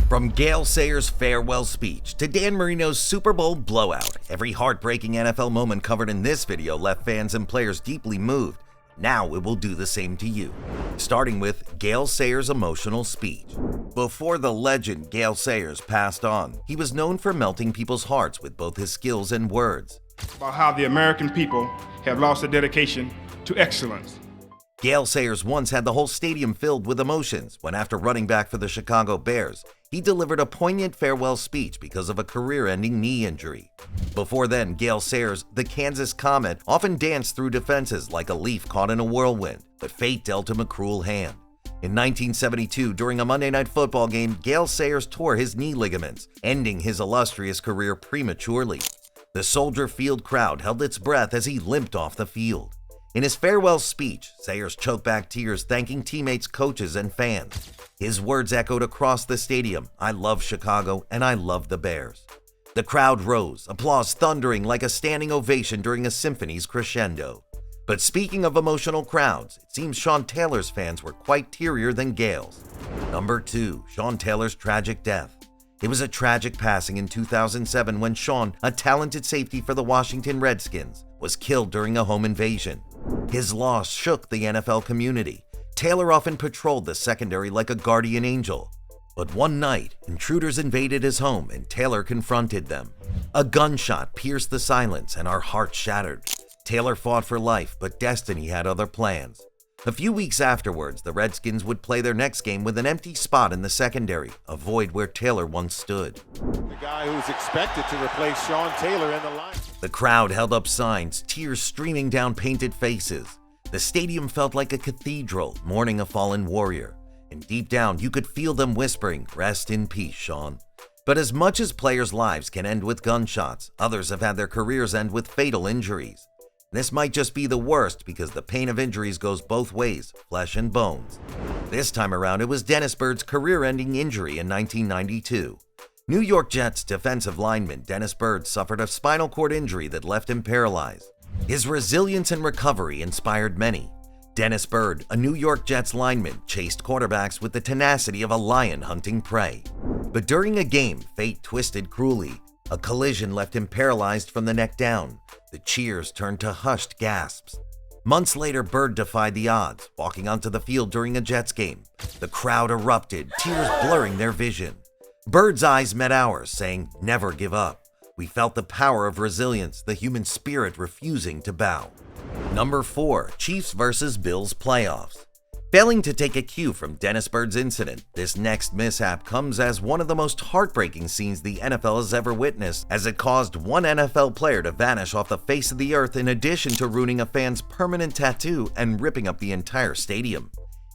From Gail Sayers' farewell speech to Dan Marino's Super Bowl blowout, every heartbreaking NFL moment covered in this video left fans and players deeply moved. Now it will do the same to you. Starting with Gail Sayers' emotional speech. Before the legend Gail Sayers passed on, he was known for melting people's hearts with both his skills and words. About how the American people have lost their dedication to excellence. Gail Sayers once had the whole stadium filled with emotions when, after running back for the Chicago Bears, he delivered a poignant farewell speech because of a career-ending knee injury. Before then, Gail Sayers, the Kansas Comet, often danced through defenses like a leaf caught in a whirlwind, but fate dealt him a cruel hand. In 1972, during a Monday Night Football game, Gail Sayers tore his knee ligaments, ending his illustrious career prematurely. The Soldier Field crowd held its breath as he limped off the field. In his farewell speech, Sayers choked back tears, thanking teammates, coaches, and fans. His words echoed across the stadium, "I love Chicago and I love the Bears." The crowd rose, applause thundering like a standing ovation during a symphony's crescendo. But speaking of emotional crowds, it seems Sean Taylor's fans were quite tearier than Gail's. Number 2, Sean Taylor's tragic death. It was a tragic passing in 2007 when Shawn, a talented safety for the Washington Redskins, was killed during a home invasion. His loss shook the NFL community. Taylor often patrolled the secondary like a guardian angel. But one night, intruders invaded his home and Taylor confronted them. A gunshot pierced the silence and our hearts shattered. Taylor fought for life, but destiny had other plans. A few weeks afterwards, the Redskins would play their next game with an empty spot in the secondary, a void where Taylor once stood. The guy who's expected to replace Sean Taylor in the line. The crowd held up signs, tears streaming down painted faces. The stadium felt like a cathedral mourning a fallen warrior, and deep down you could feel them whispering, "Rest in peace, Shawn." But as much as players' lives can end with gunshots, others have had their careers end with fatal injuries. This might just be the worst because the pain of injuries goes both ways, flesh and bones. This time around, it was Dennis Byrd's career-ending injury in 1992. New York Jets defensive lineman Dennis Byrd suffered a spinal cord injury that left him paralyzed. His resilience and recovery inspired many. Dennis Byrd, a New York Jets lineman, chased quarterbacks with the tenacity of a lion hunting prey. But during a game, fate twisted cruelly. A collision left him paralyzed from the neck down. The cheers turned to hushed gasps. Months later, Byrd defied the odds, walking onto the field during a Jets game. The crowd erupted, tears blurring their vision. Bird's eyes met ours, saying, "Never give up." We felt the power of resilience, the human spirit refusing to bow. Number 4, Chiefs vs. Bills playoffs. Failing to take a cue from Dennis Byrd's incident, this next mishap comes as one of the most heartbreaking scenes the NFL has ever witnessed, as it caused one NFL player to vanish off the face of the earth in addition to ruining a fan's permanent tattoo and ripping up the entire stadium.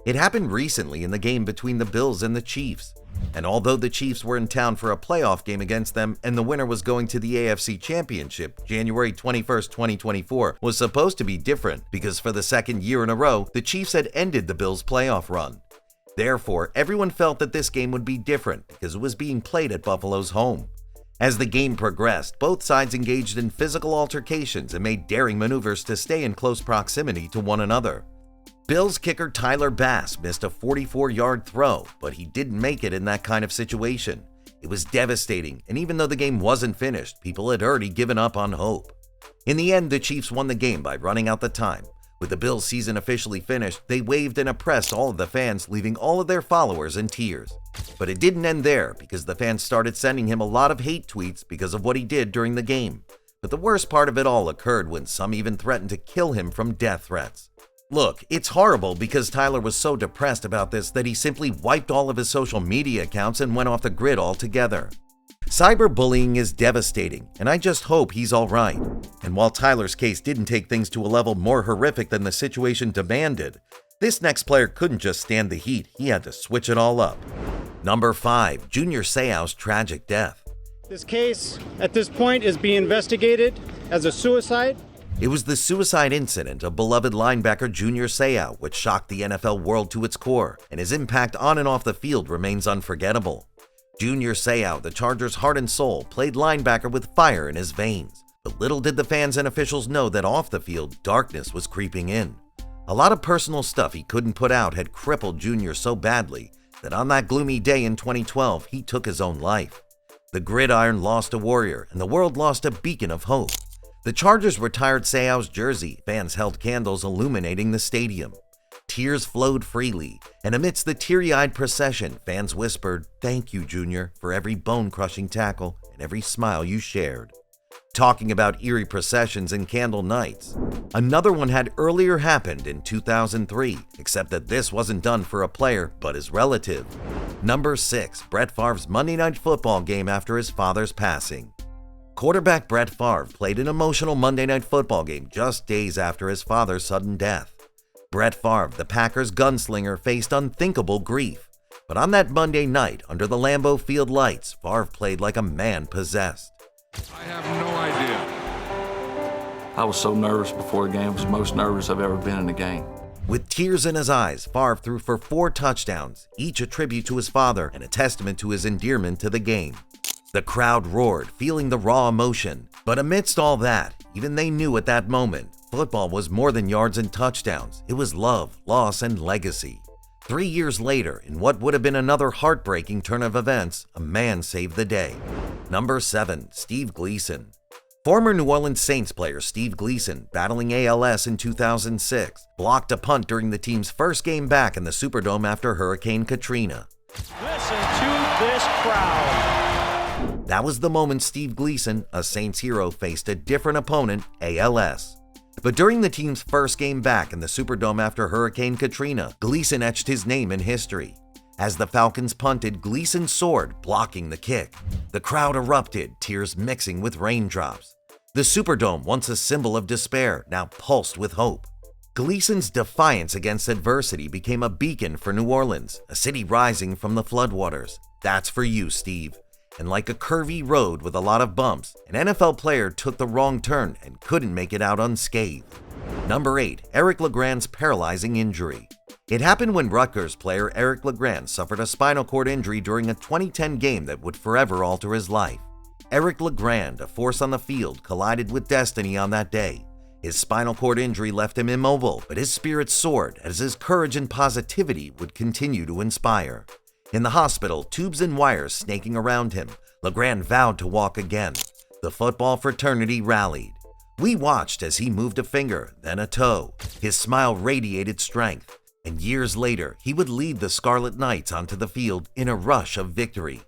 It happened recently in the game between the Bills and the Chiefs. And although the Chiefs were in town for a playoff game against them and the winner was going to the AFC Championship, January 21st, 2024 was supposed to be different because for the second year in a row, the Chiefs had ended the Bills' playoff run. Therefore, everyone felt that this game would be different because it was being played at Buffalo's home. As the game progressed, both sides engaged in physical altercations and made daring maneuvers to stay in close proximity to one another. Bills kicker Tyler Bass missed a 44-yard throw, but he didn't make it in that kind of situation. It was devastating, and even though the game wasn't finished, people had already given up on hope. In the end, the Chiefs won the game by running out the time. With the Bills' season officially finished, they waved and oppressed all of the fans, leaving all of their followers in tears. But it didn't end there, because the fans started sending him a lot of hate tweets because of what he did during the game. But the worst part of it all occurred when some even threatened to kill him from death threats. Look, it's horrible because Tyler was so depressed about this that he simply wiped all of his social media accounts and went off the grid altogether. Cyberbullying is devastating, and I just hope he's alright. And while Tyler's case didn't take things to a level more horrific than the situation demanded, this next player couldn't just stand the heat, he had to switch it all up. Number 5, Junior Seau's tragic death. This case, at this point, is being investigated as a suicide. It was the suicide incident of beloved linebacker Junior Seau which shocked the NFL world to its core, and his impact on and off the field remains unforgettable. Junior Seau, the Chargers' heart and soul, played linebacker with fire in his veins. But little did the fans and officials know that off the field, darkness was creeping in. A lot of personal stuff he couldn't put out had crippled Junior so badly that on that gloomy day in 2012, he took his own life. The gridiron lost a warrior, and the world lost a beacon of hope. The Chargers retired Seau's jersey, fans held candles illuminating the stadium. Tears flowed freely, and amidst the teary-eyed procession, fans whispered, "Thank you, Junior, for every bone-crushing tackle and every smile you shared." Talking about eerie processions and candle nights, another one had earlier happened in 2003, except that this wasn't done for a player, but his relative. Number 6, Brett Favre's Monday Night Football game after his father's passing. Quarterback Brett Favre played an emotional Monday Night Football game just days after his father's sudden death. Brett Favre, the Packers' gunslinger, faced unthinkable grief. But on that Monday night, under the Lambeau Field lights, Favre played like a man possessed. I have no idea. I was so nervous before the game. It was the most nervous I've ever been in a game. With tears in his eyes, Favre threw for 4 touchdowns, each a tribute to his father and a testament to his endearment to the game. The crowd roared, feeling the raw emotion. But amidst all that, even they knew at that moment, football was more than yards and touchdowns. It was love, loss, and legacy. 3 years later, in what would have been another heartbreaking turn of events, a man saved the day. Number 7, Steve Gleason. Former New Orleans Saints player Steve Gleason, battling ALS in 2006, blocked a punt during the team's first game back in the Superdome after Hurricane Katrina. Listen to this crowd. That was the moment Steve Gleason, a Saints hero, faced a different opponent, ALS. But during the team's first game back in the Superdome after Hurricane Katrina, Gleason etched his name in history. As the Falcons punted, Gleason soared, blocking the kick. The crowd erupted, tears mixing with raindrops. The Superdome, once a symbol of despair, now pulsed with hope. Gleason's defiance against adversity became a beacon for New Orleans, a city rising from the floodwaters. That's for you, Steve. And like a curvy road with a lot of bumps, an NFL player took the wrong turn and couldn't make it out unscathed. Number 8, Eric LeGrand's paralyzing injury. It happened when Rutgers player Eric LeGrand suffered a spinal cord injury during a 2010 game that would forever alter his life. Eric LeGrand, a force on the field, collided with destiny on that day. His spinal cord injury left him immobile, but his spirit soared as his courage and positivity would continue to inspire. In the hospital, tubes and wires snaking around him, LeGrand vowed to walk again. The football fraternity rallied. We watched as he moved a finger, then a toe. His smile radiated strength, and years later, he would lead the Scarlet Knights onto the field in a rush of victory.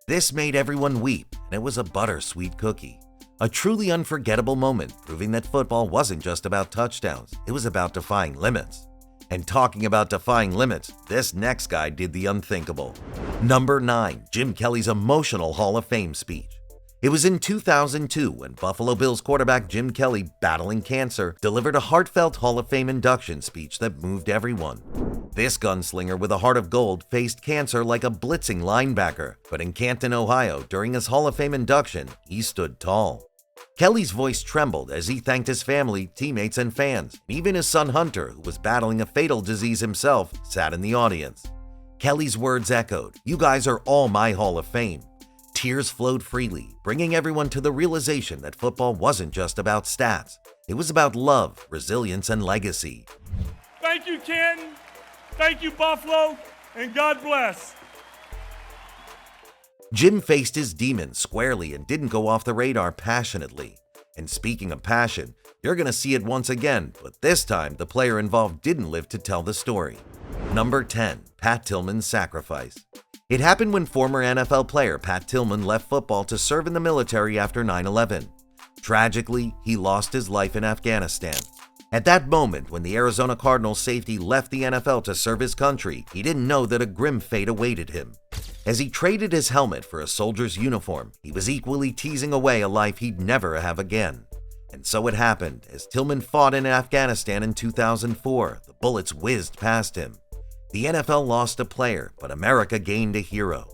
This made everyone weep, and it was a bittersweet cookie. A truly unforgettable moment, proving that football wasn't just about touchdowns, it was about defying limits. And talking about defying limits, this next guy did the unthinkable. Number 9, Jim Kelly's emotional Hall of Fame speech. It was in 2002 when Buffalo Bills quarterback Jim Kelly, battling cancer, delivered a heartfelt Hall of Fame induction speech that moved everyone. This gunslinger with a heart of gold faced cancer like a blitzing linebacker, but in Canton, Ohio, during his Hall of Fame induction, he stood tall. Kelly's voice trembled as he thanked his family, teammates, and fans. Even his son Hunter, who was battling a fatal disease himself, sat in the audience. Kelly's words echoed, "You guys are all my Hall of Fame." Tears flowed freely, bringing everyone to the realization that football wasn't just about stats. It was about love, resilience, and legacy. Thank you, Canton. Thank you, Buffalo, and God bless. Jim faced his demons squarely and didn't go off the radar passionately. And speaking of passion, you're going to see it once again, but this time the player involved didn't live to tell the story. Number 10, Pat Tilmans' sacrifice. It happened when former NFL player Pat Tilmans left football to serve in the military after 9/11. Tragically, he lost his life in Afghanistan. At that moment, when the Arizona Cardinals safety left the NFL to serve his country, he didn't know that a grim fate awaited him. As he traded his helmet for a soldier's uniform, he was equally teasing away a life he'd never have again. And so it happened. As Tilmans fought in Afghanistan in 2004, the bullets whizzed past him. The NFL lost a player, but America gained a hero.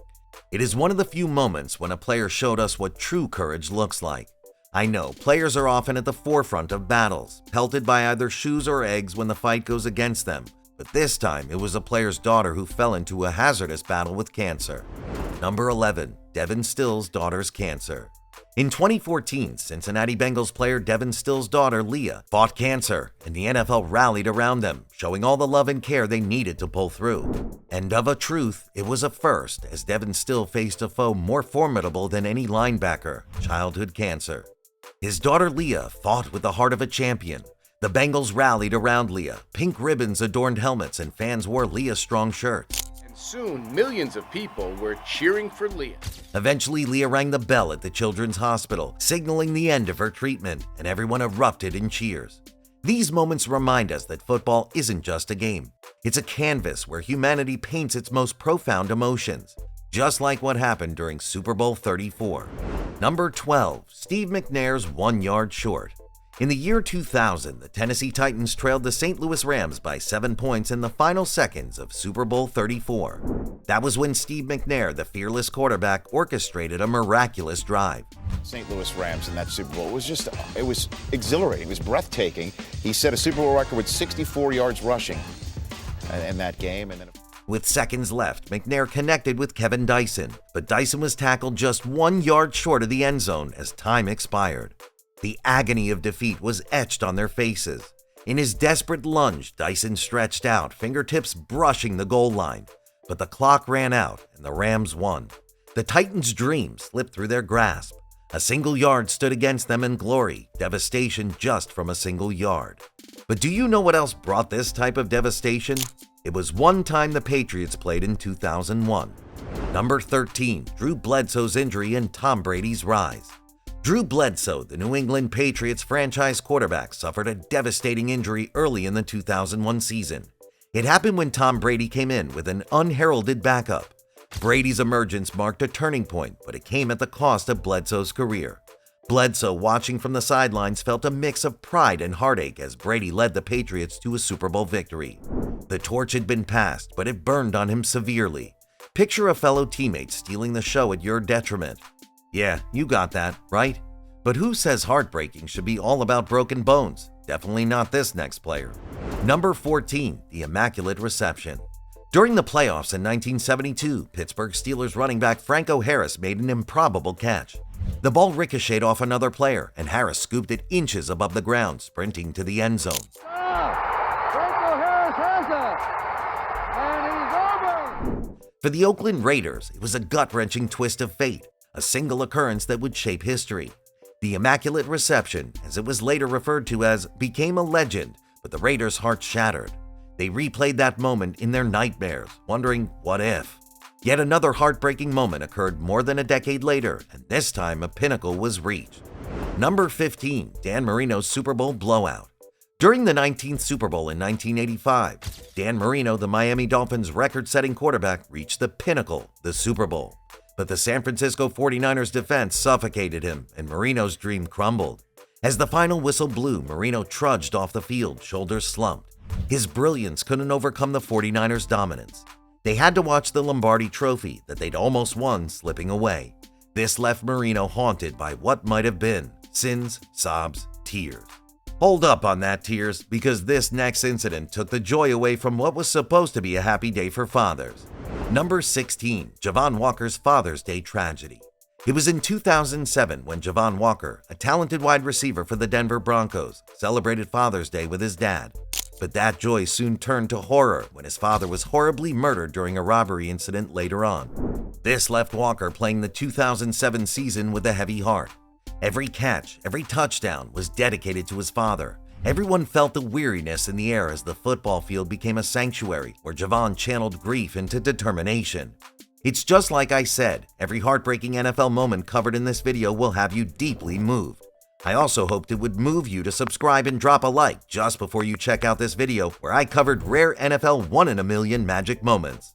It is one of the few moments when a player showed us what true courage looks like. I know, players are often at the forefront of battles, pelted by either shoes or eggs when the fight goes against them. But this time, it was a player's daughter who fell into a hazardous battle with cancer. Number 11, Devon Stills' daughter's cancer. In 2014, Cincinnati Bengals player Devon Stills' daughter, Leah, fought cancer, and the NFL rallied around them, showing all the love and care they needed to pull through. And of a truth, it was a first, as Devon Stills faced a foe more formidable than any linebacker, childhood cancer. His daughter Leah fought with the heart of a champion. The Bengals rallied around Leah. Pink ribbons adorned helmets, and fans wore Leah's strong shirts. Soon, millions of people were cheering for Leah. Eventually, Leah rang the bell at the Children's Hospital, signaling the end of her treatment, and everyone erupted in cheers. These moments remind us that football isn't just a game. It's a canvas where humanity paints its most profound emotions, just like what happened during Super Bowl 34. Number 12, Steve McNairs 1 yard short. In the year 2000, the Tennessee Titans trailed the St. Louis Rams by 7 points in the final seconds of Super Bowl 34. That was when Steve McNair, the fearless quarterback, orchestrated a miraculous drive. St. Louis Rams in that Super Bowl, it was exhilarating, it was breathtaking. He set a Super Bowl record with 64 yards rushing in that game. And then with seconds left, McNair connected with Kevin Dyson, but Dyson was tackled just 1 yard short of the end zone as time expired. The agony of defeat was etched on their faces. In his desperate lunge, Dyson stretched out, fingertips brushing the goal line. But the clock ran out and the Rams won. The Titans' dream slipped through their grasp. A single yard stood against them in glory, devastation just from a single yard. But do you know what else brought this type of devastation? It was one time the Patriots played in 2001. Number 13, Drew Bledsoe's injury and Tom Brady's rise. Drew Bledsoe, the New England Patriots franchise quarterback, suffered a devastating injury early in the 2001 season. It happened when Tom Brady came in with an unheralded backup. Brady's emergence marked a turning point, but it came at the cost of Bledsoe's career. Bledsoe, watching from the sidelines, felt a mix of pride and heartache as Brady led the Patriots to a Super Bowl victory. The torch had been passed, but it burned on him severely. Picture a fellow teammate stealing the show at your detriment. Yeah, you got that, right? But who says heartbreaking should be all about broken bones? Definitely not this next player. Number 14, the Immaculate Reception. During the playoffs in 1972, Pittsburgh Steelers running back Franco Harris made an improbable catch. The ball ricocheted off another player, and Harris scooped it inches above the ground, sprinting to the end zone. Franco Harris has it, and he's over! For the Oakland Raiders, it was a gut-wrenching twist of fate. A single occurrence that would shape history. The Immaculate Reception, as it was later referred to as, became a legend, but the Raiders' hearts shattered. They replayed that moment in their nightmares, wondering, what if? Yet another heartbreaking moment occurred more than a decade later, and this time a pinnacle was reached. Number 15, Dan Marino's Super Bowl blowout. During the 19th Super Bowl in 1985, Dan Marino, the Miami Dolphins' record-setting quarterback, reached the pinnacle, the Super Bowl. But the San Francisco 49ers defense suffocated him, and Marino's dream crumbled. As the final whistle blew, Marino trudged off the field, shoulders slumped. His brilliance couldn't overcome the 49ers' dominance. They had to watch the Lombardi Trophy that they'd almost won slipping away. This left Marino haunted by what might have been sins, sobs, tears. Hold up on that, tears, because this next incident took the joy away from what was supposed to be a happy day for fathers. Number 16, Javon Walker's Father's Day tragedy. It was in 2007 when Javon Walker, a talented wide receiver for the Denver Broncos, celebrated Father's Day with his dad. But that joy soon turned to horror when his father was horribly murdered during a robbery incident later on. This left Walker playing the 2007 season with a heavy heart. Every catch, every touchdown was dedicated to his father. Everyone felt the weariness in the air as the football field became a sanctuary where Javon channeled grief into determination. It's just like I said, every heartbreaking NFL moment covered in this video will have you deeply moved. I also hoped it would move you to subscribe and drop a like just before you check out this video where I covered rare NFL 1 in a million magic moments.